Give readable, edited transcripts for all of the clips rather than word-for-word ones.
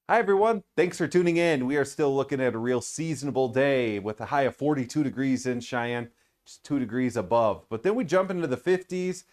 Hi everyone, thanks for tuning in. We are still looking at a real seasonable day with a high of 42 degrees in Cheyenne, just 2 degrees above. But then we jump into the 50s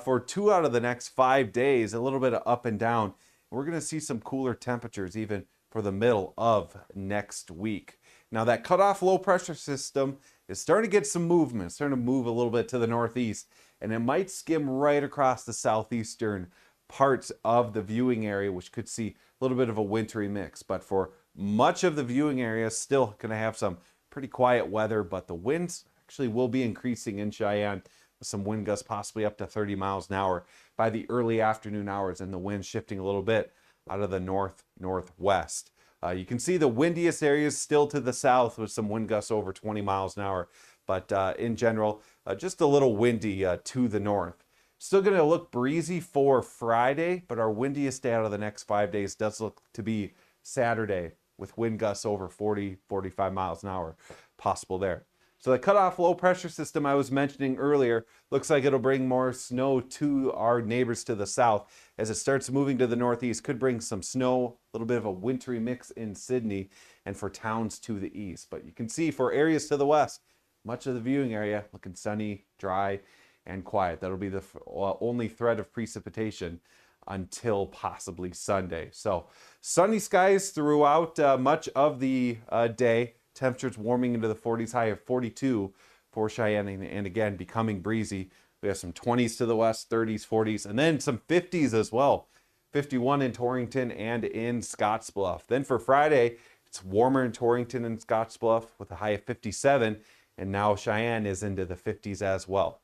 for 2 out of the next 5 days, a little bit of up and down. We're going to see some cooler temperatures even for the middle of next week. Now that cutoff low pressure system is starting to get some movement, starting to move a little bit to the northeast, and it might skim right across the southeastern parts of the viewing area, which could see a little bit of a wintry mix. But for much of the viewing area, still going to have some pretty quiet weather, but the winds actually will be increasing in Cheyenne with some wind gusts possibly up to 30 miles an hour by the early afternoon hours, and the wind shifting a little bit out of the northwest. You can see the windiest areas still to the south with some wind gusts over 20 miles an hour, but in general, just a little windy to the north. Still going to look breezy for Friday, but our windiest day out of the next 5 days does look to be Saturday with wind gusts over 40, 45 miles an hour possible there. So the cutoff low pressure system I was mentioning earlier looks like it'll bring more snow to our neighbors to the south as it starts moving to the northeast. Could bring some snow, a little bit of a wintry mix in Sydney and for towns to the east. But you can see for areas to the west, much of the viewing area looking sunny, dry, and quiet. That'll be the only threat of precipitation until possibly Sunday. So sunny skies throughout much of the day. Temperatures warming into the 40s, high of 42 for Cheyenne, and again becoming breezy. We have some 20s to the west, 30s, 40s, and then some 50s as well. 51 in Torrington and in Scottsbluff. Then for Friday, it's warmer in Torrington and Scottsbluff with a high of 57, and now Cheyenne is into the 50s as well.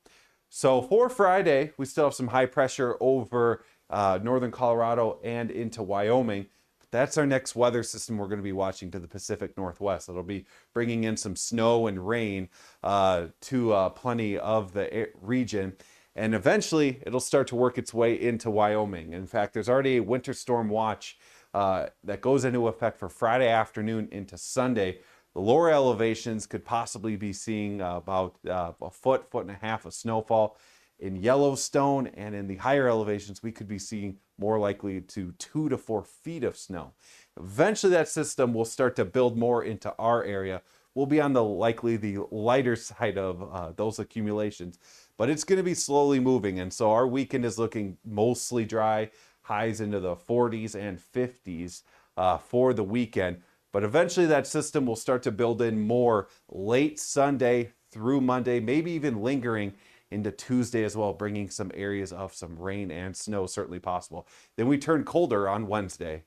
So for Friday, we still have some high pressure over northern Colorado and into Wyoming. That's our next weather system we're going to be watching to the Pacific Northwest. It'll be bringing in some snow and rain to plenty of the region. And eventually, it'll start to work its way into Wyoming. In fact, there's already a winter storm watch that goes into effect for Friday afternoon into Sunday. The lower elevations could possibly be seeing about a foot and a half of snowfall in Yellowstone, and in the higher elevations, we could be seeing more likely to 2 to 4 feet of snow. Eventually, that system will start to build more into our area. We'll be on the lighter side of those accumulations, but it's going to be slowly moving, and so our weekend is looking mostly dry, highs into the 40s and 50s for the weekend. But eventually that system will start to build in more late Sunday through Monday, maybe even lingering into Tuesday as well, bringing some areas of some rain and snow certainly possible. Then we turn colder on Wednesday.